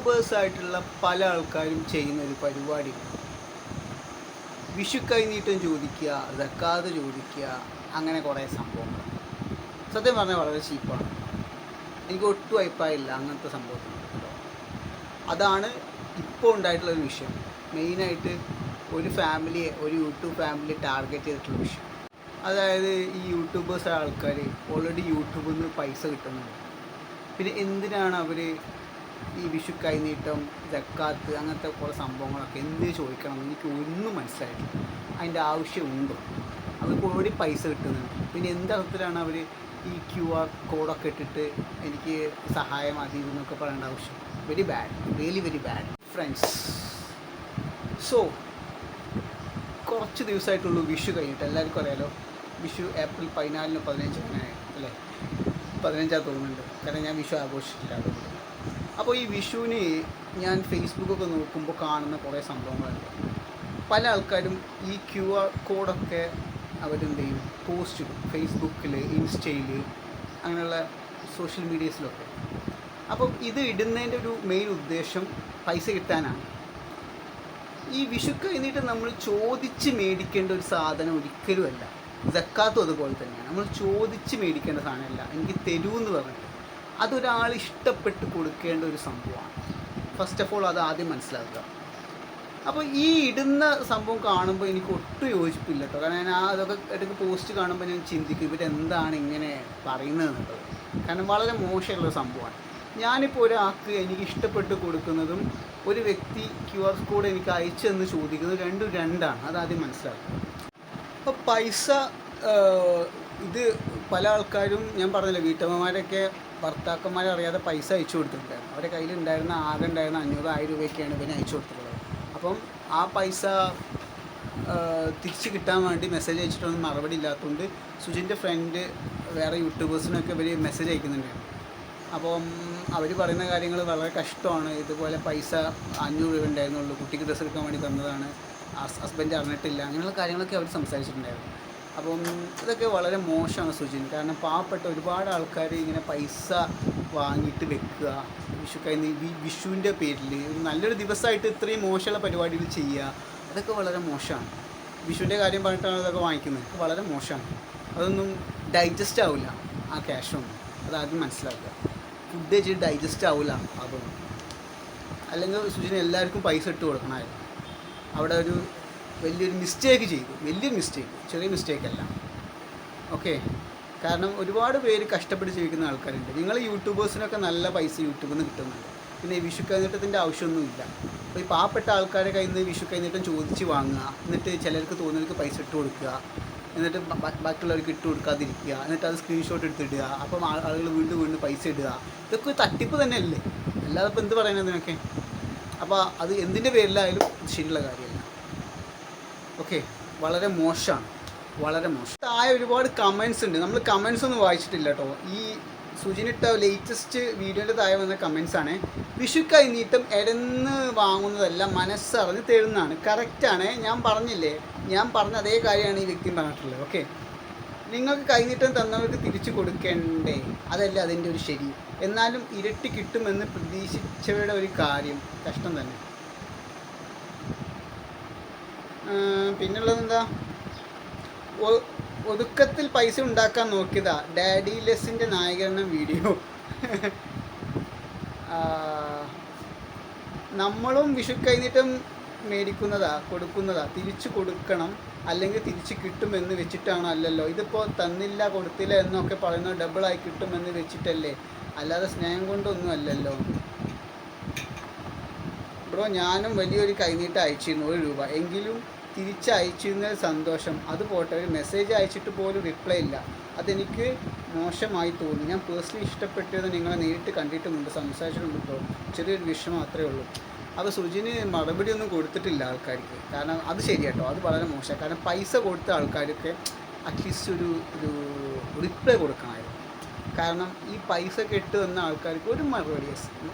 യൂട്യൂബേഴ്സായിട്ടുള്ള പല ആൾക്കാരും ചെയ്യുന്ന ഒരു പരിപാടിയുണ്ട്. വിഷു കൈനീട്ടം ചോദിക്കുക, സക്കാത്ത് ചോദിക്കുക, അങ്ങനെ കുറേ സംഭവങ്ങൾ. സത്യം പറഞ്ഞാൽ വളരെ ചീപ്പാണ്. എനിക്ക് ഒട്ടും അഭിപ്രായമില്ല അങ്ങനത്തെ സംഭവത്തിനോട് കേട്ടോ. അതാണ് ഇപ്പോൾ ഉണ്ടായിട്ടുള്ളൊരു വിഷയം. മെയിനായിട്ട് ഒരു ഫാമിലിയെ, ഒരു യൂട്യൂബ് ഫാമിലി ടാർഗറ്റ് ചെയ്തിട്ടുള്ള വിഷയം. അതായത് ഈ യൂട്യൂബേഴ്സ് ആൾക്കാർ ഓൾറെഡി യൂട്യൂബിൽ നിന്ന് പൈസ കിട്ടുന്നുണ്ട്. പിന്നെ എന്തിനാണ് അവർ ഈ വിഷു കൈനീട്ടം, ജക്കാത്ത് അങ്ങനത്തെ കുറേ സംഭവങ്ങളൊക്കെ എന്ത് ചോദിക്കണം എനിക്ക് ഒന്നും മനസ്സിലായിട്ടില്ല. അതിൻ്റെ ആവശ്യമുണ്ടോ? അവർക്ക് ഓൾറെഡി പൈസ കിട്ടുന്നുണ്ട്. പിന്നെ എന്തർത്ഥത്തിലാണ് അവർ ഈ QR കോഡൊക്കെ ഇട്ടിട്ട് എനിക്ക് സഹായം അത് ഇതെന്നൊക്കെ പറയേണ്ട ആവശ്യം? Very bad, really very bad friends. So കുറച്ച് ദിവസമായിട്ടുള്ളൂ വിഷു കഴിഞ്ഞിട്ട്. എല്ലാവർക്കും അറിയാലോ, വിഷു ഏപ്രിൽ 14 15 അങ്ങനെ അല്ലേ, 15 തോന്നുന്നുണ്ട്. കാരണം ഞാൻ വിഷു ആഘോഷിച്ചിട്ടില്ല അതുകൊണ്ട്. അപ്പോൾ ഈ വിഷുവിന് ഞാൻ ഫേസ്ബുക്കൊക്കെ നോക്കുമ്പോൾ കാണുന്ന കുറേ സംഭവങ്ങളുണ്ട്. പല ആൾക്കാരും ഈ QR കോഡൊക്കെ അവരെന്ത് ചെയ്യും, പോസ്റ്റ് ഇടും ഫേസ്ബുക്കിൽ, ഇൻസ്റ്റയിൽ, അങ്ങനെയുള്ള സോഷ്യൽ മീഡിയസിലൊക്കെ. അപ്പം ഇത് ഇടുന്നതിൻ്റെ ഒരു മെയിൻ ഉദ്ദേശം പൈസ കിട്ടാനാണ്. ഈ വിഷു കഴിഞ്ഞിട്ട് നമ്മൾ ചോദിച്ച് മേടിക്കേണ്ട ഒരു സാധനം ഒരിക്കലുമല്ല. സക്കാത്തും അതുപോലെ തന്നെയാണ്. നമ്മൾ ചോദിച്ച് മേടിക്കേണ്ട സാധനമല്ല. എനിക്ക് തരൂ എന്ന് പറഞ്ഞിട്ട് അതൊരാൾ ഇഷ്ടപ്പെട്ട് കൊടുക്കേണ്ട ഒരു സംഭവമാണ്. ഫസ്റ്റ് ഓഫ് ഓൾ അത് ആദ്യം മനസ്സിലാക്കുക. അപ്പോൾ ഈ ഇടുന്ന സംഭവം കാണുമ്പോൾ എനിക്ക് ഒട്ടും യോജിപ്പില്ല കേട്ടോ. കാരണം ഞാൻ അതൊക്കെ ഇടയ്ക്ക് പോസ്റ്റ് കാണുമ്പോൾ ഞാൻ ചിന്തിക്കും ഇവരെന്താണ് ഇങ്ങനെ പറയുന്നത് എന്നുള്ളത്. കാരണം വളരെ മോശമുള്ള സംഭവമാണ്. ഞാനിപ്പോൾ ഒരാൾക്ക് എനിക്ക് ഇഷ്ടപ്പെട്ട് കൊടുക്കുന്നതും ഒരു വ്യക്തി QR കോഡ് എനിക്ക് അയച്ചെന്ന് ചോദിക്കുന്നത് രണ്ടും രണ്ടാണ്. അതാദ്യം മനസ്സിലാക്കുക. അപ്പോൾ പൈസ ഇത് പല ആൾക്കാരും, ഞാൻ പറഞ്ഞില്ല, വീട്ടമ്മമാരൊക്കെ ഭർത്താക്കന്മാരെ അറിയാതെ പൈസ അയച്ചു കൊടുത്തിട്ടുണ്ടായിരുന്നു. അവരുടെ കയ്യിലുണ്ടായിരുന്ന ആകെ ഉണ്ടായിരുന്ന 500-1000 രൂപയൊക്കെയാണ് ഇവന് അയച്ചു കൊടുത്തിട്ടുള്ളത്. അപ്പം ആ പൈസ തിരിച്ച് കിട്ടാൻ വേണ്ടി മെസ്സേജ് അയച്ചിട്ടൊന്നും മറുപടി ഇല്ലാത്തതുകൊണ്ട് സുജിൻ്റെ ഫ്രണ്ട് വേറെ യൂട്യൂബേഴ്സിനൊക്കെ ഇവർ മെസ്സേജ് അയക്കുന്നുണ്ടായിരുന്നു. അപ്പം അവർ പറയുന്ന കാര്യങ്ങൾ വളരെ കഷ്ടമാണ്. ഇതുപോലെ പൈസ 500 രൂപ ഉണ്ടായിരുന്നുള്ളൂ, കുട്ടിക്ക് ഡ്രസ്സ് എടുക്കാൻ വേണ്ടി തന്നതാണ്, ഹസ്ബൻഡ് അറിഞ്ഞിട്ടില്ല, അങ്ങനെയുള്ള കാര്യങ്ങളൊക്കെ അവർ സംസാരിച്ചിട്ടുണ്ടായിരുന്നു. അപ്പം ഇതൊക്കെ വളരെ മോശമാണ് സുജിൻ. കാരണം പാവപ്പെട്ട ഒരുപാട് ആൾക്കാർ ഇങ്ങനെ പൈസ വാങ്ങിയിട്ട് വെക്കുക വിഷുവിൻ്റെ പേരിൽ. നല്ലൊരു ദിവസമായിട്ട് ഇത്രയും മോശമുള്ള പരിപാടികൾ ചെയ്യുക, അതൊക്കെ വളരെ മോശമാണ്. വിഷുവിൻ്റെ കാര്യം പറഞ്ഞിട്ടാണ് അതൊക്കെ വാങ്ങിക്കുന്നത്. വളരെ മോശമാണ്. അതൊന്നും ഡൈജസ്റ്റ് ആവില്ല ആ ക്യാഷൊന്നും. അതാദ്യം മനസ്സിലാക്കുക. ഫുഡ് കഴിച്ചിട്ട് ഡൈജസ്റ്റ് ആവില്ല അതൊന്നും. അല്ലെങ്കിൽ സുജിന് എല്ലാവർക്കും പൈസ ഇട്ട് കൊടുക്കണമായിരുന്നു. അവിടെ ഒരു വലിയൊരു മിസ്റ്റേക്ക് ചെയ്തു. വലിയൊരു മിസ്റ്റേക്ക്, ചെറിയ മിസ്റ്റേക്കല്ല. ഓക്കെ, കാരണം ഒരുപാട് പേര് കഷ്ടപ്പെട്ട് ജീവിക്കുന്ന ആൾക്കാരുണ്ട്. നിങ്ങൾ യൂട്യൂബേഴ്സിനൊക്കെ നല്ല പൈസ യൂട്യൂബിൽ നിന്ന് കിട്ടുന്നുണ്ട്. പിന്നെ ഈ വിഷു കൈനീട്ടത്തിൻ്റെ ആവശ്യമൊന്നുമില്ല. അപ്പോൾ ഈ പാവപ്പെട്ട ആൾക്കാരെ കയ്യിൽ നിന്ന് വിഷു കൈനീട്ടം ചോദിച്ച് വാങ്ങുക, എന്നിട്ട് ചിലർക്ക് തോന്നുന്നവർക്ക് പൈസ ഇട്ട് കൊടുക്കുക, എന്നിട്ട് ബാക്കിയുള്ളവർക്ക് ഇട്ട് കൊടുക്കാതിരിക്കുക, എന്നിട്ട് അത് സ്ക്രീൻഷോട്ട് എടുത്തിടുക. അപ്പം ആളുകൾ വീണ്ടും വീണ്ടും പൈസ ഇടുക. ഇതൊക്കെ ഒരു തട്ടിപ്പ് തന്നെയല്ലേ, അല്ലാതെ ഇപ്പോൾ എന്ത് പറയുന്നത് ഇതിനൊക്കെ? അപ്പോൾ അത് എന്തിൻ്റെ പേരിലായാലും ശരിയുള്ള കാര്യമല്ല. ഓക്കെ, വളരെ മോശമാണ്, വളരെ മോശം. താഴെ ഒരുപാട് കമൻസ് ഉണ്ട്. നമ്മൾ കമൻസ് ഒന്നും വായിച്ചിട്ടില്ല കേട്ടോ. ഈ സുജിനിട്ട ലേറ്റസ്റ്റ് വീഡിയോൻ്റെ താഴെ വന്ന കമൻസാണ്. വിഷു കൈനീട്ടം എടന്ന് വാങ്ങുന്നതല്ല, മനസ്സറിഞ്ഞ് തരുന്നതാണ്. കറക്റ്റാണ്. ഞാൻ പറഞ്ഞില്ലേ, ഞാൻ പറഞ്ഞ അതേ കാര്യമാണ് ഈ വ്യക്തി പറഞ്ഞിട്ടുള്ളത്. ഓക്കെ, നിങ്ങൾക്ക് കൈനീട്ടം തന്നവർക്ക് തിരിച്ചു കൊടുക്കേണ്ടേ? അതല്ല അതിൻ്റെ ഒരു ശരി. എന്നാലും ഇരട്ടി കിട്ടുമെന്ന് പ്രതീക്ഷിച്ചവരുടെ ഒരു കാര്യം കഷ്ടം തന്നെ. പിന്നുള്ളത് എന്താ, ഒതുക്കത്തിൽ പൈസ ഉണ്ടാക്കാൻ നോക്കിയതാ ഡാഡി ലെസ്സിൻ്റെ നായകരണം വീഡിയോ. നമ്മളും വിഷു കൈനീട്ടം മേടിക്കുന്നതാ, കൊടുക്കുന്നതാ, തിരിച്ചു കൊടുക്കണം അല്ലെങ്കിൽ തിരിച്ച് കിട്ടുമെന്ന് വെച്ചിട്ടാണോ? അല്ലല്ലോ. ഇതിപ്പോൾ തന്നില്ല കൊടുത്തില്ല എന്നൊക്കെ പറയുന്നത് ഡബിളായി കിട്ടുമെന്ന് വെച്ചിട്ടല്ലേ, അല്ലാതെ സ്നേഹം കൊണ്ടൊന്നും അല്ലല്ലോ. ബ്രോ, ഞാനും വലിയൊരു കൈനീട്ടം അയച്ചിരുന്നു, 1 രൂപ എങ്കിലും തിരിച്ചയച്ചിരുന്ന സന്തോഷം. അത് പോട്ടെ, ഒരു മെസ്സേജ് അയച്ചിട്ട് പോലും റിപ്ലൈ ഇല്ല. അതെനിക്ക് മോശമായി തോന്നി. ഞാൻ പേഴ്സണലി ഇഷ്ടപ്പെട്ടത് നിങ്ങളെ നേരിട്ട് കണ്ടിട്ടുമുണ്ട്, സംസാരിച്ചിട്ടുണ്ട് ബ്രോ. ചെറിയൊരു വിഷമം മാത്രമേ ഉള്ളൂ. അപ്പോൾ സുജിന് മറുപടി ഒന്നും കൊടുത്തിട്ടില്ല ആൾക്കാർക്ക്. കാരണം അത് ശരിയാട്ടോ, അത് വളരെ മോശമാണ്. കാരണം പൈസ കൊടുത്ത ആൾക്കാർക്ക് അറ്റ്ലീസ്റ്റ് ഒരു റിപ്ലൈ കൊടുക്കണമായിരുന്നു. കാരണം ഈ പൈസ കെട്ട് വന്ന ആൾക്കാർക്ക് ഒരു മറുപടി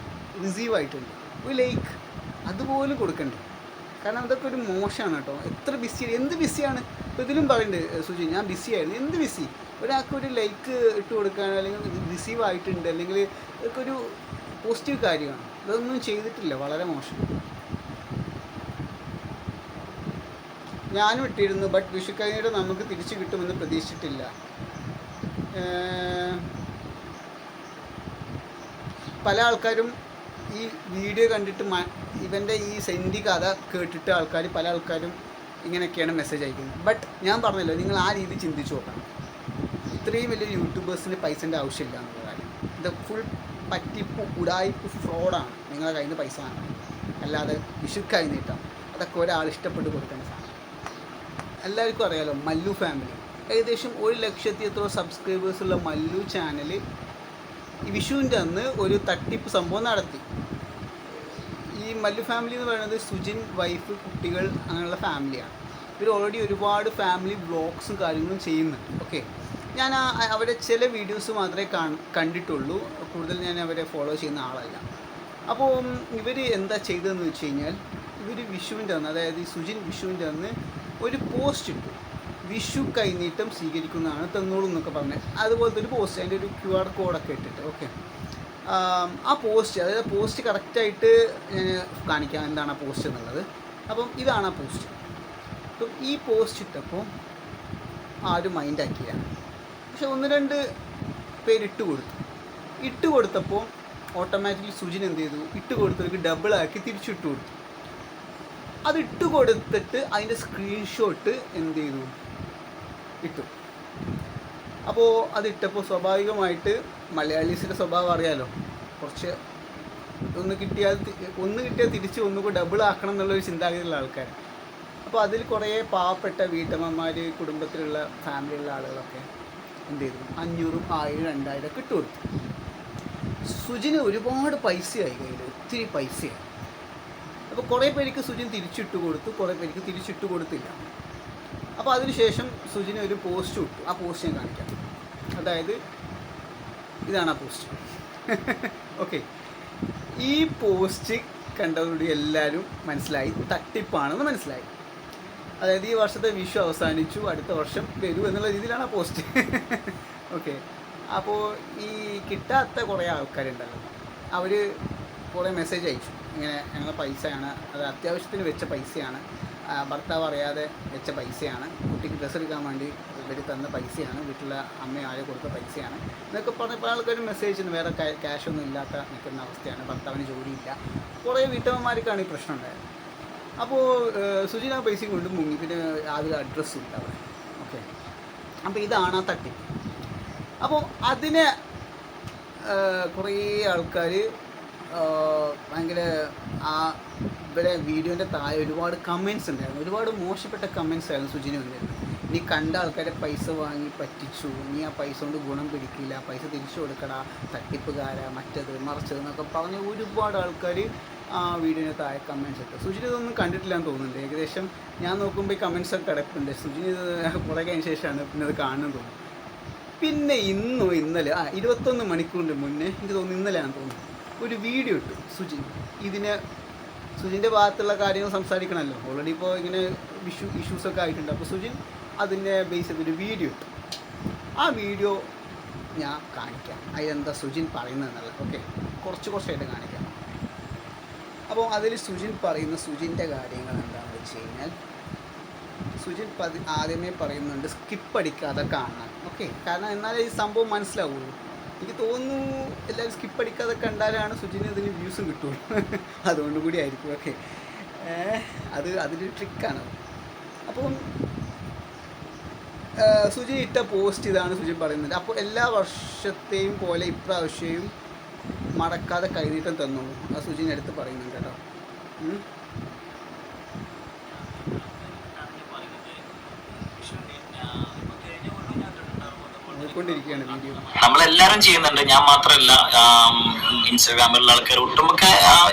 റിസീവ് ആയിട്ടുണ്ട്, ഒരു ലൈക്ക് അതുപോലും കൊടുക്കണ്ടേ? കാരണം അതൊക്കെ ഒരു മോശമാണ് കേട്ടോ. എത്ര ബിസി, എന്ത് ബിസിയാണ് ഇപ്പോൾ ഇതിലും പറയുന്നുണ്ട് സുജി, ഞാൻ ബിസി ആയിരുന്നു. എന്ത് ബിസി? ഒരാൾക്ക് ഒരു ലൈക്ക് ഇട്ട് കൊടുക്കാൻ അല്ലെങ്കിൽ റിസീവ് ആയിട്ടുണ്ട് അല്ലെങ്കിൽ ഇതൊക്കെ ഒരു പോസിറ്റീവ് കാര്യമാണ്. ഇതൊന്നും ചെയ്തിട്ടില്ല, വളരെ മോശം. ഞാനും ഇട്ടിരുന്നു, ബട്ട് വിഷുക്കൈനീട്ടം നമുക്ക് തിരിച്ചു കിട്ടുമെന്ന് പ്രതീക്ഷിച്ചിട്ടില്ല. പല ആൾക്കാരും ഈ വീഡിയോ കണ്ടിട്ട് ഇവൻ്റെ ഈ സെൻഡി കഥ കേട്ടിട്ട് പല ആൾക്കാരും ഇങ്ങനെയൊക്കെയാണ് മെസ്സേജ് അയക്കുന്നത്. ബട്ട് ഞാൻ പറഞ്ഞല്ലോ, നിങ്ങൾ ആ രീതി ചിന്തിച്ച് നോക്കണം. ഇത്രയും വലിയ യൂട്യൂബേഴ്സിന് പൈസൻ്റെ ആവശ്യമില്ല എന്നുള്ള കാര്യം. ഇത് ഫുൾ പറ്റിപ്പ്, ഉടായ്പ്, ഫ്രോഡാണ്. നിങ്ങളുടെ കയ്യിൽ നിന്ന് പൈസ ആണ്, അല്ലാതെ വിഷുക്കായി നീട്ടാം. അതൊക്കെ ഒരാൾ ഇഷ്ടപ്പെട്ട് കൊടുക്കേണ്ട സാധനം. എല്ലാവർക്കും അറിയാലോ, മല്ലു ഫാമിലി ഏകദേശം 1,00,000 സബ്സ്ക്രൈബേഴ്സുള്ള മല്ലു ചാനൽ ഈ വിഷുവിൻ്റെ അന്ന് ഒരു തട്ടിപ്പ് സംഭവം നടത്തി. ഈ മല്ലു ഫാമിലി എന്ന് പറയുന്നത് സുജിൻ, വൈഫ്, കുട്ടികൾ അങ്ങനെയുള്ള ഫാമിലിയാണ്. ഇവർ ഓൾറെഡി ഒരുപാട് ഫാമിലി വ്ളോഗ്സും കാര്യങ്ങളും ചെയ്യുന്നുണ്ട്. ഓക്കെ, ഞാൻ അവരെ ചില വീഡിയോസ് മാത്രമേ കണ്ടിട്ടുള്ളൂ. കൂടുതൽ ഞാൻ അവരെ ഫോളോ ചെയ്യുന്ന ആളല്ല. അപ്പോൾ ഇവർ എന്താ ചെയ്തതെന്ന് വെച്ച് കഴിഞ്ഞാൽ, ഇവർ വിഷുവിൻ്റെ അന്ന്, അതായത് ഈ സുജിൻ വിഷുവിൻ്റെ അന്ന് ഒരു പോസ്റ്റ് ഇട്ടു. വിഷു കൈനീട്ടം സ്വീകരിക്കുന്നതാണ്, തന്നോളൂ എന്നൊക്കെ പറഞ്ഞ് അതുപോലത്തെ ഒരു പോസ്റ്റ്, അതിൻ്റെ ഒരു QR കോഡൊക്കെ ഇട്ടിട്ട്. ഓക്കെ, ആ പോസ്റ്റ്, അതായത് പോസ്റ്റ് കറക്റ്റായിട്ട് ഞാൻ കാണിക്കാം എന്താണ് ആ പോസ്റ്റ് എന്നുള്ളത്. അപ്പം ഇതാണ് ആ പോസ്റ്റ്. അപ്പം ഈ പോസ്റ്റ് ഇട്ടപ്പോൾ ആരും മൈൻഡാക്കിയില്ല. പക്ഷെ 1-2 പേര് ഇട്ട് കൊടുത്തപ്പോൾ ഓട്ടോമാറ്റിക്കലി സുജിൻ എന്ത് ചെയ്തു, ഇട്ട് കൊടുത്തവർക്ക് ഡബിളാക്കി തിരിച്ചിട്ട് കൊടുത്തു. അത് ഇട്ട് കൊടുത്തിട്ട് അതിൻ്റെ സ്ക്രീൻഷോട്ട് എന്ത് ചെയ്തു, ഇട്ടു. അപ്പോൾ അതിട്ടപ്പോൾ സ്വാഭാവികമായിട്ട് മലയാളീസിൻ്റെ സ്വഭാവം അറിയാലോ, കുറച്ച് ഒന്ന് കിട്ടിയാൽ തിരിച്ച് ഒന്നുകൂടി ഡബിൾ ആക്കണം എന്നുള്ളൊരു ചിന്താഗതിയുള്ള ആൾക്കാർ. അപ്പോൾ അതിൽ കുറേ പാവപ്പെട്ട വീട്ടമ്മമാർ, കുടുംബത്തിലുള്ള ഫാമിലിയുള്ള ആളുകളൊക്കെ എന്ത് ചെയ്തു, 500, 1000, 2000 ഒക്കെ ഇട്ട് കൊടുത്തു. സുജിന് ഒരുപാട് പൈസയായി കയ്യിൽ, ഒത്തിരി പൈസയായി. അപ്പോൾ കുറേ പേർക്ക് സുജിൻ തിരിച്ചിട്ട് കൊടുത്തു, കുറേ പേർക്ക് തിരിച്ചിട്ട് കൊടുത്തില്ല. അപ്പോൾ അതിനുശേഷം സുജിന് ഒരു പോസ്റ്റ് ഇട്ടു. ആ പോസ്റ്റ് ഞാൻ കാണിക്കാം. അതായത് ഇതാണ് ആ പോസ്റ്റ്. ഓക്കെ, ഈ പോസ്റ്റ് കണ്ടതോടുകൂടി എല്ലാവരും മനസ്സിലായി, തട്ടിപ്പാണെന്ന് മനസ്സിലായി. അതായത് ഈ വർഷത്തെ വിഷു അവസാനിച്ചു, അടുത്ത വർഷം വരൂ എന്നുള്ള രീതിയിലാണ് ആ പോസ്റ്റ്. ഓക്കെ, അപ്പോൾ ഈ കിട്ടാത്ത കുറേ ആൾക്കാരുണ്ടല്ലോ, അവർ കുറേ മെസ്സേജ് അയച്ചു. ഇങ്ങനെ ഞങ്ങളുടെ പൈസയാണ്, അത് അത്യാവശ്യത്തിന് വെച്ച പൈസയാണ്, ഭർത്താവ് അറിയാതെ വെച്ച പൈസയാണ്, കുട്ടിക്ക് ഡ്രസ്സ് എടുക്കാൻ വേണ്ടി ഇവർ തന്ന പൈസയാണ്, വീട്ടിലെ അമ്മ ആരെ കൊടുത്ത പൈസയാണ് എന്നൊക്കെ പറഞ്ഞപ്പോൾ ആൾക്കാർ മെസ്സേജ് ചെയ്യുന്നു. വേറെ ക്യാഷൊന്നും ഇല്ലാത്ത നിൽക്കുന്ന അവസ്ഥയാണ്, ഭർത്താവിന് ജോലിയില്ല. കുറേ വീട്ടമ്മമാർക്കാണ് ഈ പ്രശ്നം ഉണ്ടായത്. അപ്പോൾ സുജിൻ ആ പൈസയും കൊണ്ട് മുങ്ങി. പിന്നെ യാതൊരു അഡ്രസ്സും ഇല്ല അവിടെ. ഓക്കെ, അപ്പോൾ ഇതാണ് ആ തട്ടിപ്പ്. അപ്പോൾ അതിനെ കുറേ ആൾക്കാർ ഭയങ്കര ഇവിടെ വീഡിയോൻ്റെ താഴെ ഒരുപാട് കമൻറ്റ്സ് ഉണ്ടായിരുന്നു. ഒരുപാട് മോശപ്പെട്ട കമൻറ്റ്സ് ആയിരുന്നു സുജിന് വന്നിരുന്നത്. നീ കണ്ട ആൾക്കാരെ പൈസ വാങ്ങി പറ്റിച്ചു, നീ ആ പൈസ കൊണ്ട് ഗുണം പിടിക്കില്ല, പൈസ തിരിച്ചു കൊടുക്കടാ, തട്ടിപ്പുകാര, മറ്റത് മറിച്ചത് എന്നൊക്കെ പറഞ്ഞ് ഒരുപാട് ആൾക്കാർ ആ വീഡിയോന് താഴെ കമൻറ്റ്സ് ഇട്ടു. സുജിന് ഇതൊന്നും കണ്ടിട്ടില്ല എന്ന് തോന്നുന്നുണ്ട്. ഏകദേശം ഞാൻ നോക്കുമ്പോൾ ഈ കമൻറ്റ്സൊക്കെ കിടപ്പുണ്ട്. സുജിന് ഇത് കുറേ കഴിഞ്ഞ ശേഷമാണ് പിന്നെ അത് കാണുന്നത് തോന്നുന്നു. പിന്നെ ഇന്നലെ 21 മണിക്കൂറിൻ്റെ മുന്നേ, എനിക്ക് തോന്നുന്നു ഇന്നലെയാണെന്ന് തോന്നുന്നു, ഒരു വീഡിയോ ഇട്ടു സുജിൻ. സുജിൻ്റെ ഭാഗത്തുള്ള കാര്യങ്ങൾ സംസാരിക്കണമല്ലോ, ഓൾറെഡി ഇപ്പോൾ ഇങ്ങനെ ഇഷ്യൂസൊക്കെ ആയിട്ടുണ്ട്. അപ്പോൾ സുജിൻ അതിനെ ബേസ് ചെയ്തൊരു വീഡിയോ ഇട്ടു. ആ വീഡിയോ ഞാൻ കാണിക്കാം, അതിലെന്താ സുജിൻ പറയുന്നതെന്നുള്ളത്. ഓക്കെ, കുറച്ചായിട്ട് കാണിക്കാം. അപ്പോൾ അതിൽ സുജിൻ പറയുന്ന സുജിൻ്റെ കാര്യങ്ങൾ എന്താണെന്ന് വെച്ച് കഴിഞ്ഞാൽ, സുജിൻ ആദ്യമേ പറയുന്നുണ്ട് സ്കിപ്പ് അടിക്കാതെ കാണാൻ. ഓക്കെ, കാരണം എന്നാലേ ഈ സംഭവം മനസ്സിലാവുള്ളൂ. എനിക്ക് തോന്നുന്നു എല്ലാവരും സ്കിപ്പ് അടിക്കാതെ കണ്ടാലാണ് സുജിന് ഇതിന് വ്യൂസും കിട്ടുള്ളൂ. അതുകൊണ്ട് കൂടി ആയിരിക്കും. ഓക്കെ, അതൊരു ട്രിക്കാണ്. അപ്പം സുജിൻ ഇട്ട പോസ്റ്റ് ഇതാണ് സുജിൻ പറയുന്നത്. അപ്പോൾ എല്ലാ വർഷത്തെയും പോലെ ഇപ്രാവശ്യവും മടക്കാതെ കൈനീട്ടം തന്നോളൂ, ആ സുജിൻ എടുത്ത് പറയുന്നുണ്ട് കേട്ടോ. വീഡിയോ നമ്മളെല്ലാരും ചെയ്യുന്നുണ്ട്, ഞാൻ മാത്രമല്ല. ഇൻസ്റ്റാഗ്രാമിലുള്ള ആൾക്കാർ ഒട്ടുമിക്ക,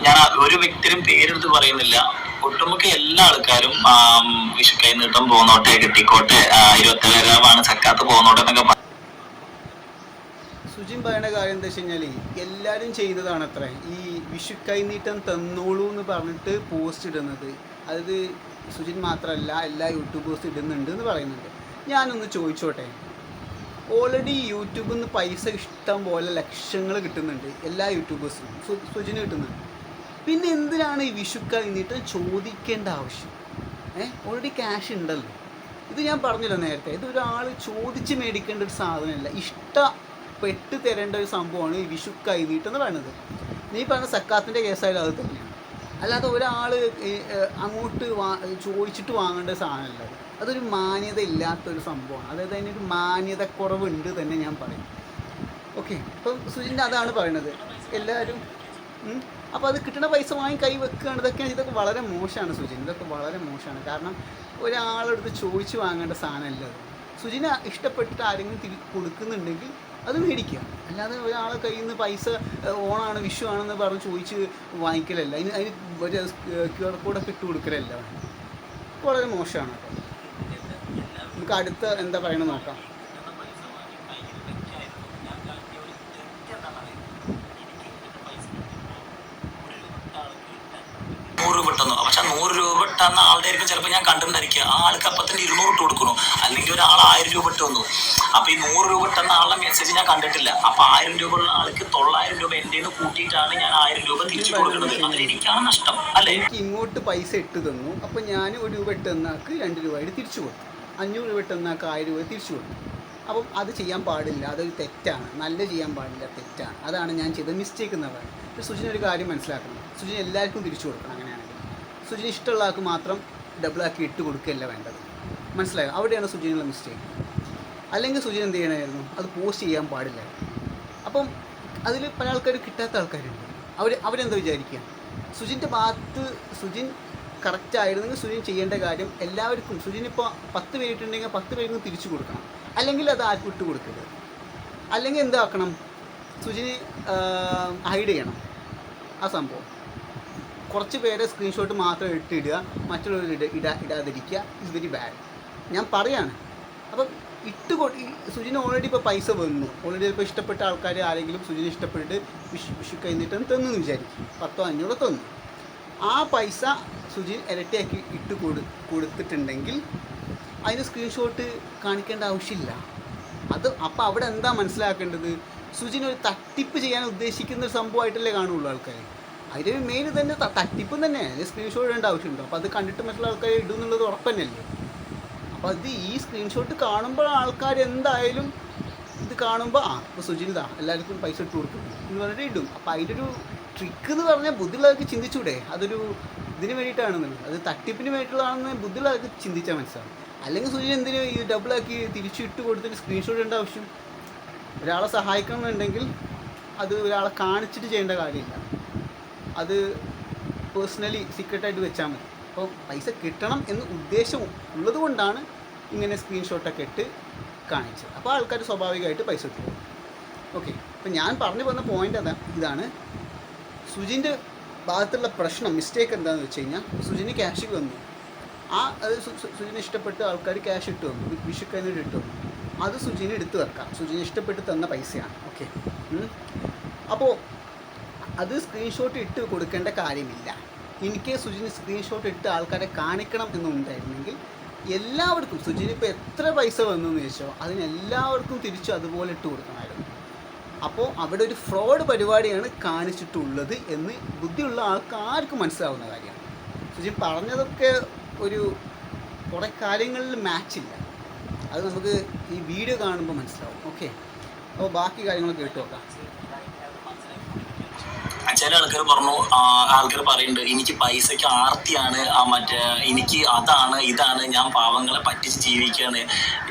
ഞാൻ ഒരു വ്യക്തിയും പേരെടുത്ത് പറയുന്നില്ല, ഒട്ടുമിക്ക എല്ലാ ആൾക്കാരും വിഷു കൈനീട്ടം പോന്നോട്ടെ, കിട്ടിക്കോട്ടെ, 27 സക്കാത്ത് പോന്നോട്ടെ എന്നൊക്കെ. സുജിൻ പറയുന്ന കാര്യം എന്താ വെച്ച് കഴിഞ്ഞാൽ, എല്ലാവരും ചെയ്യുന്നതാണ് അത്ര ഈ വിഷു കൈനീട്ടം തന്നോളൂ എന്ന് പറഞ്ഞിട്ട് പോസ്റ്റ് ഇടുന്നത്. അത് സുജിൻ മാത്രമല്ല, എല്ലാ യൂട്യൂബേഴ്സും ഇടുന്നുണ്ട് എന്ന് പറയുന്നുണ്ട്. ഞാനൊന്ന് ചോദിച്ചോട്ടെ, ഓൾറെഡി യൂട്യൂബിൽ നിന്ന് പൈസ ഇഷ്ടം പോലെ ലക്ഷങ്ങൾ കിട്ടുന്നുണ്ട് എല്ലാ യൂട്യൂബേഴ്സിനും, സുജിന് കിട്ടുന്നുണ്ട്. പിന്നെ എന്തിനാണ് ഈ വിഷുക്കൈനീട്ടം ചോദിക്കേണ്ട ആവശ്യം? ഓൾറെഡി ക്യാഷ് ഉണ്ടല്ലോ. ഇത് ഞാൻ പറഞ്ഞല്ലോ നേരത്തെ, ഇത് ഒരാൾ ചോദിച്ച് മേടിക്കേണ്ട ഒരു സാധനമല്ല, ഇഷ്ടപ്പെട്ട് തരേണ്ട ഒരു സംഭവമാണ് ഈ വിഷുക്കൈനീട്ടം എന്ന് പറയുന്നത്. നീ പറഞ്ഞ സക്കാത്തിൻ്റെ കേസായാലും അത് തന്നെയാണ്. അല്ലാതെ ഒരാൾ അങ്ങോട്ട് ചോദിച്ചിട്ട് വാങ്ങേണ്ട സാധനമല്ല. അതൊരു മാന്യത ഇല്ലാത്തൊരു സംഭവമാണ്. അതായത് അതിനൊരു മാന്യത കുറവുണ്ട് തന്നെ ഞാൻ പറയും. ഓക്കെ, അപ്പം സുജിൻ്റെ അതാണ് പറയുന്നത് എല്ലാവരും. അപ്പോൾ അത് കിട്ടുന്ന പൈസ വാങ്ങി കൈ വെക്കുകയാണ്. ഇതൊക്കെ വളരെ മോശമാണ് സുജിൻ, ഇതൊക്കെ വളരെ മോശമാണ്. കാരണം ഒരാളെടുത്ത് ചോദിച്ച് വാങ്ങേണ്ട സാധനമല്ല അത്. സുജിന് ഇഷ്ടപ്പെട്ടിട്ട് ആരെങ്കിലും കൊടുക്കുന്നുണ്ടെങ്കിൽ അത് മേടിക്കുക. അല്ലാതെ ഒരാളെ കയ്യിൽ നിന്ന് പൈസ ഓണാണ് വിഷു ആണെന്ന് പറഞ്ഞ് ചോദിച്ച് വാങ്ങിക്കലല്ല. അതിന് ഒരു QR കോഡൊക്കെ ഇട്ട് കൊടുക്കലല്ല. വളരെ മോശമാണ്. നമുക്ക് അടുത്ത എന്താ പറയണമെന്ന് നോക്കാം. പക്ഷെ 100 രൂപ ഇട്ടുന്ന ആളുടെ ആയിരിക്കും ചിലപ്പോൾ ഞാൻ കണ്ടിട്ടുണ്ടായിരിക്കുക. ആ ആൾക്ക് അപ്പത്തിന് 200 ഇട്ട് കൊടുക്കണു, അല്ലെങ്കിൽ ഒരാൾ 1000 രൂപ ഇട്ട് വന്നു. അപ്പൊ ഈ 100 രൂപ ഇട്ടുന്ന ആളുടെ മെസ്സേജ് ഞാൻ കണ്ടിട്ടില്ല. അപ്പൊ 1000 രൂപ ഉള്ള ആൾക്ക് 900 രൂപ എൻ്റെ നിന്ന് കൂട്ടിയിട്ടാണ് ഞാൻ 1000 രൂപ തിരിച്ചു കൊടുക്കുന്നത്. അതിൽ എനിക്കാണ് നഷ്ടം അല്ലേ? എനിക്ക് ഇങ്ങോട്ട് പൈസ ഇട്ട് തന്നു, അപ്പൊ ഞാൻ 1 രൂപ ഇട്ട് തന്നാൾക്ക് 2 രൂപയായിട്ട് തിരിച്ചു കൊടുത്തു. 500 രൂപ ഇട്ട് തന്നാൾക്ക് 1000 രൂപ തിരിച്ചു കൊടുത്തു. അപ്പം അത് ചെയ്യാൻ പാടില്ല, അതൊരു തെറ്റാണ്. നല്ല ചെയ്യാൻ പാടില്ല, തെറ്റാണ്. അതാണ് ഞാൻ ചെയ്ത മിസ്റ്റേക്ക് എന്ന് പറയുന്നത്. സുജിനൊരു കാര്യം മനസ്സിലാക്കണം, സുജിന് എല്ലാവർക്കും തിരിച്ചു കൊടുക്കണം. അങ്ങനെയാണെങ്കിൽ സുജിന് ഇഷ്ടമുള്ള ആൾക്ക് മാത്രം ഡബിളാക്കി ഇട്ട് കൊടുക്കുകയല്ല വേണ്ടത്. മനസ്സിലായോ? അവിടെയാണ് സുജിനുള്ള മിസ്റ്റേക്ക്. അല്ലെങ്കിൽ സുജിൻ എന്ത് ചെയ്യണമായിരുന്നു, അത് പോസ്റ്റ് ചെയ്യാൻ പാടില്ല. അപ്പം അതിൽ പല ആൾക്കാർ കിട്ടാത്ത ആൾക്കാരുണ്ട്. അവരെന്താ വിചാരിക്കുക, സുജിൻ്റെ ഭാഗത്ത് സുജിൻ കറക്റ്റ് ആയിരുന്നെങ്കിൽ സുജിൻ ചെയ്യേണ്ട കാര്യം എല്ലാവർക്കും, സുജിനിപ്പോൾ 10 പേരിട്ടുണ്ടെങ്കിൽ 10 പേർക്കും തിരിച്ചു കൊടുക്കണം. അല്ലെങ്കിൽ അത് ആർക്കും ഇട്ട് കൊടുക്കരുത്. അല്ലെങ്കിൽ എന്താക്കണം, സുജിന് ഹൈഡ് ചെയ്യണം ആ സംഭവം. കുറച്ച് പേരെ സ്ക്രീൻഷോട്ട് മാത്രം ഇടുക, മറ്റുള്ളവർ ഇടാതിരിക്കുക. It's very bad. ഞാൻ പറയാണ്. അപ്പം സുജിന് ഓൾറെഡി ഇപ്പോൾ പൈസ വന്നു. ഓൾറെഡി ഇപ്പോൾ ഇഷ്ടപ്പെട്ട ആൾക്കാർ ആരെങ്കിലും സുജിന് ഇഷ്ടപ്പെട്ടിട്ട് വിഷു കഴിഞ്ഞിട്ട് തന്നു വിചാരിക്കും, 100 500 തന്നു. ആ പൈസ സുജിൻ ഇരട്ടിയാക്കി കൊടുത്തിട്ടുണ്ടെങ്കിൽ അതിന് സ്ക്രീൻഷോട്ട് കാണിക്കേണ്ട ആവശ്യമില്ല. അപ്പോൾ അവിടെ എന്താ മനസ്സിലാക്കേണ്ടത്, സുജിൻ ഒരു തട്ടിപ്പ് ചെയ്യാൻ ഉദ്ദേശിക്കുന്ന ഒരു സംഭവമായിട്ടല്ലേ കാണുള്ളൂ ആൾക്കാർ. അതിൻ്റെ മെയിൻ തന്നെ തട്ടിപ്പും തന്നെ. അതിന് സ്ക്രീൻഷോട്ട് ഇടേണ്ട ആവശ്യമുണ്ടോ? അപ്പോൾ അത് കണ്ടിട്ട് മറ്റുള്ള ആൾക്കാർ ഇടും എന്നുള്ളത് ഉറപ്പന്നല്ലേ. അപ്പോൾ അത് ഈ സ്ക്രീൻഷോട്ട് കാണുമ്പോൾ ആൾക്കാർ എന്തായാലും ഇത് കാണുമ്പോൾ ഇപ്പോൾ സുജിൻതാ എല്ലാവർക്കും പൈസ ഇട്ട് കൊടുക്കും എന്ന് പറഞ്ഞിട്ട് ഇടും. അപ്പോൾ അതിൻ്റെ ഒരു ട്രിക്ക് എന്ന് പറഞ്ഞാൽ ബുദ്ധിയുള്ളവർക്ക് ചിന്തിച്ചൂടെ, അതൊരു ഇതിന് വേണ്ടിയിട്ടാണെന്നുള്ളത്, അത് തട്ടിപ്പിന് വേണ്ടിയിട്ടുള്ളതാണെന്ന് ബുദ്ധിയുള്ളവർക്ക് ചിന്തിച്ചാൽ മനസ്സിലാവും. അല്ലെങ്കിൽ സുജിൻ എന്തിനു ഈ ഡബിളാക്കി തിരിച്ചു ഇട്ട് കൊടുത്തിട്ട് സ്ക്രീൻഷോട്ട് ഇടേണ്ട ആവശ്യം? ഒരാളെ സഹായിക്കണമെന്നുണ്ടെങ്കിൽ അത് ഒരാളെ കാണിച്ചിട്ട് ചെയ്യേണ്ട കാര്യമില്ല. അത് പേഴ്സണലി സീക്രട്ടായിട്ട് വെച്ചാൽ മതി. അപ്പോൾ പൈസ കിട്ടണം എന്ന് ഉദ്ദേശം ഉള്ളത് കൊണ്ടാണ് ഇങ്ങനെ സ്ക്രീൻഷോട്ടൊക്കെ ഇട്ട് കാണിച്ചത്. അപ്പോൾ ആൾക്കാർ സ്വാഭാവികമായിട്ട് പൈസ കിട്ടും. ഓക്കെ, അപ്പോൾ ഞാൻ പറഞ്ഞു വന്ന പോയിൻ്റ് ഇതാണ്. സുജിൻ്റെ ഭാഗത്തുള്ള പ്രശ്നം, മിസ്റ്റേക്ക് എന്താണെന്ന് വെച്ച് കഴിഞ്ഞാൽ, സുജിന് ക്യാഷ് വന്നു. അത് സുജിന് ഇഷ്ടപ്പെട്ട് ആൾക്കാർ ക്യാഷ് ഇട്ട് വന്നു, വിഷുക്കൈനീട്ട് ഇട്ട് വന്നു. അത് സുജിന് എടുത്ത് വെക്കാം. സുജിന് ഇഷ്ടപ്പെട്ട് തന്ന പൈസയാണ്. ഓക്കെ, അപ്പോൾ അത് സ്ക്രീൻഷോട്ട് ഇട്ട് കൊടുക്കേണ്ട കാര്യമില്ല. എനിക്ക് സുജിന് സ്ക്രീൻഷോട്ട് ഇട്ട് ആൾക്കാരെ കാണിക്കണം എന്നുണ്ടായിരുന്നെങ്കിൽ എല്ലാവർക്കും, സുജിനിപ്പോൾ എത്ര പൈസ വന്നെന്ന് ചോദിച്ചോ അതിനെല്ലാവർക്കും തിരിച്ചു അതുപോലെ ഇട്ട് കൊടുക്കണമായിരുന്നു. അപ്പോൾ അവിടെ ഒരു ഫ്രോഡ് പരിപാടിയാണ് കാണിച്ചിട്ടുള്ളത് എന്ന് ബുദ്ധിയുള്ള ആൾക്കാർക്കും മനസ്സിലാവുന്ന കാര്യമാണ്. സുജിൻ പറഞ്ഞതൊക്കെ കുറേ കാര്യങ്ങളിൽ മാച്ചില്ല. അത് നമുക്ക് ഈ വീഡിയോ കാണുമ്പോൾ മനസ്സിലാവും. ഓക്കെ, അപ്പോൾ ബാക്കി കാര്യങ്ങളൊക്കെ കേട്ട് നോക്കാം. ചില ആൾക്കാർ പറഞ്ഞു, ആൾക്കാർ പറയുന്നുണ്ട് എനിക്ക് പൈസയ്ക്ക് ആർത്തിയാണ്, എനിക്ക് അതാണ് ഇതാണ്, ഞാൻ പാവങ്ങളെ പറ്റിച്ച് ജീവിക്കുകയാണ്.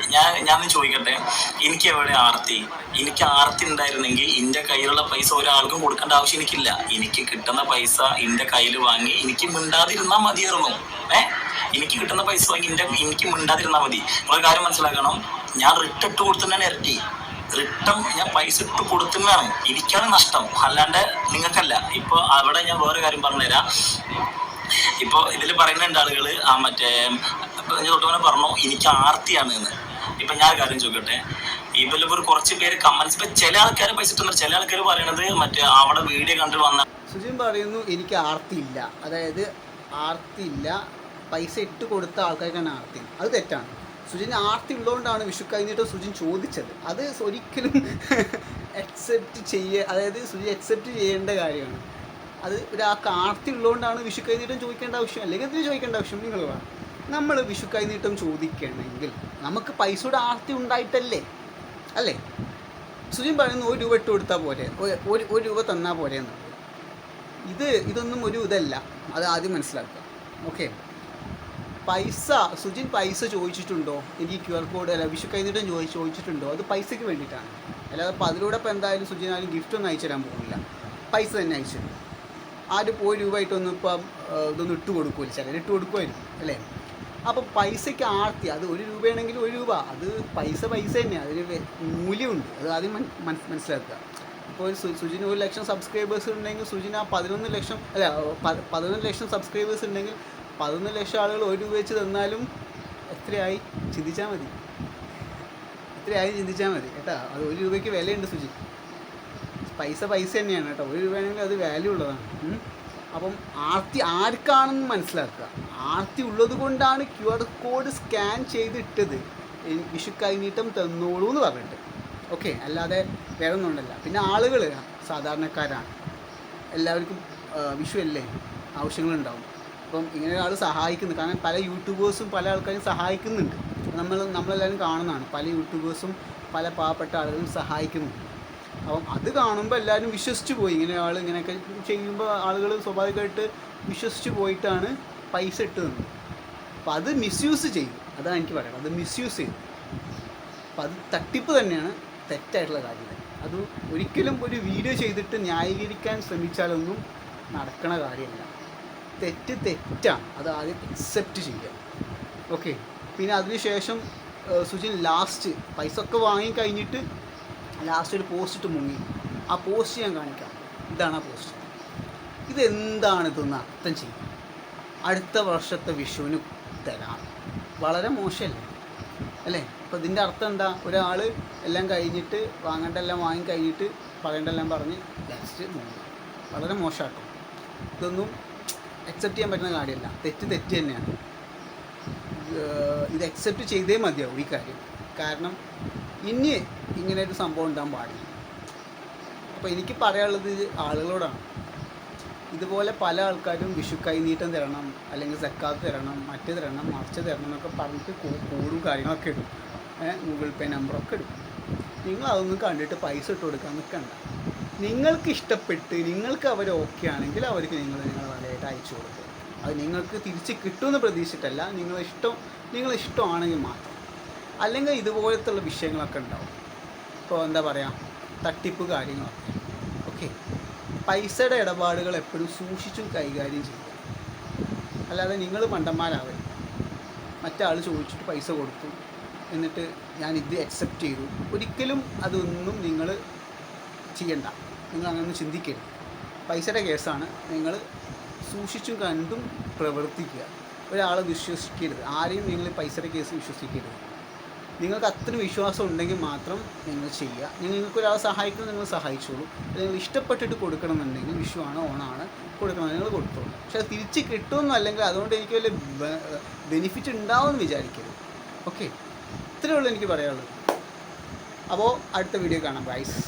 ഞാൻ ചോദിക്കട്ടെ, എനിക്ക് എവിടെ ആർത്തി? എനിക്ക് ആർത്തി ഉണ്ടായിരുന്നെങ്കിൽ എൻ്റെ കയ്യിലുള്ള പൈസ ഒരാൾക്കും കൊടുക്കേണ്ട ആവശ്യം എനിക്കില്ല. എനിക്ക് കിട്ടുന്ന പൈസ എൻ്റെ കയ്യിൽ വാങ്ങി എനിക്ക് മിണ്ടാതിരുന്നാൽ മതിയായിരുന്നു. എനിക്ക് കിട്ടുന്ന പൈസ വാങ്ങി എനിക്ക് മിണ്ടാതിരുന്നാൽ മതി. ഒരു കാര്യം മനസ്സിലാക്കണം, ഞാൻ റിട്ടിട്ട് കൊടുത്തതാണ് ഇരട്ടി. റിട്ടേൺ ഞാൻ പൈസ ഇട്ട് കൊടുക്കുന്നതാണ്, എനിക്കാണ് നഷ്ടം, അല്ലാണ്ട് നിങ്ങൾക്കല്ല. ഇപ്പോൾ അവിടെ ഞാൻ വേറെ കാര്യം പറഞ്ഞുതരാം. ഇപ്പോൾ ഇതിൽ പറയുന്നുണ്ട് ആളുകൾ തൊട്ടുപോലെ പറഞ്ഞു എനിക്ക് ആർത്തിയാണ് എന്ന്. ഇപ്പം ഞാൻ കാര്യം ചോദിക്കട്ടെ, ഇപ്പോൾ ഒരു കുറച്ച് പേര് കമന്റ്സ്, ഇപ്പം ചില ആൾക്കാർ പൈസ ഇട്ടുన్నారు, ചില ആൾക്കാർ പറയണത് അവിടെ വീഡിയോ കണ്ടു വന്ന സുജിൻ പറയുന്നു എനിക്ക് ആർത്തിയില്ല. അതായത് ആർത്തിയില്ല, പൈസ ഇട്ട് കൊടുത്ത ആൾക്കാർക്കാണ് ആർത്തി. അത് തെറ്റാണ്. സുജിന് ആർത്തി ഉള്ളതുകൊണ്ടാണ് വിഷു കഴിഞ്ഞിട്ട് സുജിൻ ചോദിച്ചത്. അത് ഒരിക്കലും അതായത് സുജിൻ അക്സെപ്റ്റ് ചെയ്യേണ്ട കാര്യമാണ്. അത് ഒരാൾക്ക് ആർത്തി ഉള്ളതുകൊണ്ടാണ് വിഷു കൈനീട്ടം ചോദിക്കേണ്ട ആവശ്യം, അല്ലെങ്കിൽ എന്തിനു ചോദിക്കേണ്ട ആവശ്യം? നിങ്ങൾ പറ. നമ്മൾ വിഷു കൈനീട്ടം ചോദിക്കണമെങ്കിൽ നമുക്ക് പൈസയുടെ ആർത്തി ഉണ്ടായിട്ടല്ലേ, അല്ലേ? സുജിൻ പറയുന്നു 1 രൂപ ഇട്ട് കൊടുത്താൽ പോരെ, 1 രൂപ തന്നാൽ പോരെ എന്നുള്ളത്. ഇതൊന്നും ഒരു ഇതല്ല, അത് ആദ്യം മനസ്സിലാക്കുക. ഓക്കെ, സുജിൻ പൈസ ചോദിച്ചിട്ടുണ്ടോ? എനിക്ക് QR കോഡ് അല്ല വിഷു കൈനീട്ടം ചോദിച്ചിട്ടുണ്ടോ? അത് പൈസയ്ക്ക് വേണ്ടിയിട്ടാണ്. അല്ലാതെ അപ്പോൾ അതിലൂടെ ഇപ്പോൾ എന്തായാലും സുജിൻ ആരും ഗിഫ്റ്റൊന്നും അയച്ചു തരാൻ പോകുന്നില്ല, പൈസ തന്നെ അയച്ചു തരും. ആരും 1 രൂപ ആയിട്ടൊന്നും ഇപ്പം ഇതൊന്നും ഇട്ട് കൊടുക്കുമല്ലോ, ചിലർ ഇട്ട് കൊടുക്കുമായിരിക്കും അല്ലേ? അപ്പോൾ പൈസയ്ക്ക് ആർത്തി, അത് 1 രൂപയാണെങ്കിൽ 1 രൂപ, അത് പൈസ തന്നെയാണ്, അതിന് മൂല്യമുണ്ട്. അത് ആദ്യം മനസ്സിലാക്കുക. ഇപ്പോൾ സുജിന് 1 ലക്ഷം സബ്സ്ക്രൈബേഴ്സ് ഉണ്ടെങ്കിൽ സുജിന് ആ 11 ലക്ഷം സബ്സ്ക്രൈബേഴ്സ് ഉണ്ടെങ്കിൽ 11 ലക്ഷം ആളുകൾ 1 രൂപ വെച്ച് തന്നാലും എത്രയായി ചിന്തിച്ചാൽ മതി കേട്ടോ. അത് 1 രൂപയ്ക്ക് വിലയുണ്ട് സുജിൻ. പൈസ തന്നെയാണ് കേട്ടോ. 1 രൂപയാണെങ്കിൽ അത് വാല്യൂ ഉള്ളതാണ്. അപ്പം ആർത്തി ആർക്കാണെന്ന് മനസ്സിലാക്കുക. ആർത്തി ഉള്ളത് കൊണ്ടാണ് QR കോഡ് സ്കാൻ ചെയ്തിട്ടത്, വിഷു കൈനീട്ടം തന്നോളൂ എന്ന് പറഞ്ഞിട്ട്. ഓക്കെ, അല്ലാതെ വേറെ ഒന്നും ഉണ്ടല്ല. പിന്നെ ആളുകൾ സാധാരണക്കാരാണ്, എല്ലാവർക്കും വിഷു അല്ലേ, ആവശ്യങ്ങളുണ്ടാവും. അപ്പം ഇങ്ങനെ ഒരാൾ സഹായിക്കുന്നു, കാരണം പല യൂട്യൂബേഴ്സും പല ആൾക്കാരും സഹായിക്കുന്നുണ്ട്. നമ്മളെല്ലാവരും കാണുന്നതാണ്, പല യൂട്യൂബേഴ്സും പല പാവപ്പെട്ട ആളുകളും സഹായിക്കുന്നുണ്ട്. അപ്പം അത് കാണുമ്പോൾ എല്ലാവരും വിശ്വസിച്ച് പോയി. ഇങ്ങനെയൊക്കെ ചെയ്യുമ്പോൾ ആളുകൾ സ്വാഭാവികമായിട്ട് വിശ്വസിച്ച് പോയിട്ടാണ് പൈസ ഇട്ട് തന്നത്. അപ്പോൾ അത് മിസ്യൂസ് ചെയ്യും, അതാണ് എനിക്ക് പറയുന്നത്. അത് മിസ്യൂസ് ചെയ്യും. അപ്പോൾ അത് തട്ടിപ്പ് തന്നെയാണ്, തെറ്റായിട്ടുള്ള കാര്യങ്ങൾ. അത് ഒരിക്കലും ഒരു വീഡിയോ ചെയ്തിട്ട് ന്യായീകരിക്കാൻ ശ്രമിച്ചാലൊന്നും നടക്കണ കാര്യമല്ല. തെറ്റാണ്, അത് ആദ്യം അക്സെപ്റ്റ് ചെയ്യുക. ഓക്കെ, പിന്നെ അതിനുശേഷം സുജിൻ ലാസ്റ്റ് പൈസ ഒക്കെ വാങ്ങിക്കഴിഞ്ഞിട്ട് ലാസ്റ്റ് ഒരു പോസ്റ്റ് ഇട്ട് മുങ്ങി. ആ പോസ്റ്റ് ഞാൻ കാണിക്കാം. ഇതാണ് ആ പോസ്റ്റ്. ഇതെന്താണിതെന്ന് അർത്ഥം ചെയ്യും. അടുത്ത വർഷത്തെ വിഷുവിന് തരാം. വളരെ മോശമല്ലേ, അല്ലേ? അപ്പോൾ ഇതിൻ്റെ അർത്ഥം എന്താ? ഒരാൾ എല്ലാം കഴിഞ്ഞിട്ട് വാങ്ങേണ്ടെല്ലാം വാങ്ങിക്കഴിഞ്ഞിട്ട് പറയേണ്ടെല്ലാം പറഞ്ഞ് ലാസ്റ്റ് മുങ്ങി. വളരെ മോശമാട്ടോ. ഇതൊന്നും അക്സെപ്റ്റ് ചെയ്യാൻ പറ്റുന്ന കാര്യമല്ല. തെറ്റ് തന്നെയാണ്. ഇത് അക്സെപ്റ്റ് ചെയ്തേ മതിയാവും ഈ കാര്യം. കാരണം ഇനി ഇങ്ങനെ ഒരു സംഭവം ഉണ്ടാകാൻ പാടില്ല. അപ്പോൾ എനിക്ക് പറയാനുള്ളത് ആളുകളോടാണ്. ഇതുപോലെ പല ആൾക്കാരും വിഷു കൈനീട്ടം തരണം, അല്ലെങ്കിൽ സക്കാത്ത് തരണം, മറ്റ് തരണം, മറിച്ച് തരണം എന്നൊക്കെ പറഞ്ഞിട്ട് കൂടും കാര്യങ്ങളൊക്കെ ഇടും. ഗൂഗിൾ പേ നമ്പറൊക്കെ ഇടും. നിങ്ങൾ അതൊന്നും കണ്ടിട്ട് പൈസ ഇട്ട് കൊടുക്കാൻ നിൽക്കണ്ട. നിങ്ങൾക്ക് ഇഷ്ടപ്പെട്ട് നിങ്ങൾക്ക് അവർ ഓക്കെ ആണെങ്കിൽ അവർക്ക് നിങ്ങളെ നല്ലതായിട്ട് അയച്ചു കൊടുക്കുക. അത് നിങ്ങൾക്ക് തിരിച്ച് കിട്ടുമെന്ന് പ്രതീക്ഷിച്ചിട്ടല്ല, നിങ്ങളിഷ്ടമാണെങ്കിൽ മാത്രം. അല്ലെങ്കിൽ ഇതുപോലത്തുള്ള വിഷയങ്ങളൊക്കെ ഉണ്ടാവും. ഇപ്പോൾ എന്താ പറയുക, തട്ടിപ്പ് കാര്യങ്ങളൊക്കെ. ഓക്കെ, പൈസയുടെ ഇടപാടുകൾ എപ്പോഴും സൂക്ഷിച്ചും കൈകാര്യം ചെയ്യുക. അല്ലാതെ നിങ്ങൾ മണ്ടന്മാരാവരുത്. മറ്റാൾ ചോദിച്ചിട്ട് പൈസ കൊടുത്തു എന്നിട്ട് ഞാനിത് അക്സെപ്റ്റ് ചെയ്തു, ഒരിക്കലും അതൊന്നും നിങ്ങൾ ചെയ്യണ്ട. നിങ്ങൾ അങ്ങനെ ചിന്തിക്കരുത്. പൈസയുടെ കേസാണ്. നിങ്ങൾ സൂക്ഷിച്ചും കണ്ടും പ്രവർത്തിക്കുക. ഒരാളെ വിശ്വസിക്കരുത്, ആരെയും നിങ്ങൾ പൈസയുടെ കേസ് വിശ്വസിക്കരുത്. നിങ്ങൾക്ക് അത്ര വിശ്വാസം ഉണ്ടെങ്കിൽ മാത്രം നിങ്ങൾ ചെയ്യുക. നിങ്ങൾക്കൊരാളെ സഹായിക്കണം, നിങ്ങൾ സഹായിച്ചോളൂ. നിങ്ങൾ ഇഷ്ടപ്പെട്ടിട്ട് കൊടുക്കണമെന്നുണ്ടെങ്കിൽ വിഷുവാണ്, ഓണാണ്, കൊടുക്കണം, നിങ്ങൾ കൊടുത്തോളൂ. പക്ഷെ അത് തിരിച്ച് കിട്ടുമെന്നോ അല്ലെങ്കിൽ അതുകൊണ്ട് എനിക്ക് വലിയ ബെനിഫിറ്റ് ഉണ്ടാവുമെന്ന് വിചാരിക്കരുത്. ഓക്കെ, ഇത്രയേ ഉള്ളൂ എനിക്ക് പറയാനുള്ളത്. അപ്പോൾ അടുത്ത വീഡിയോ കാണാം ഗൈസ്.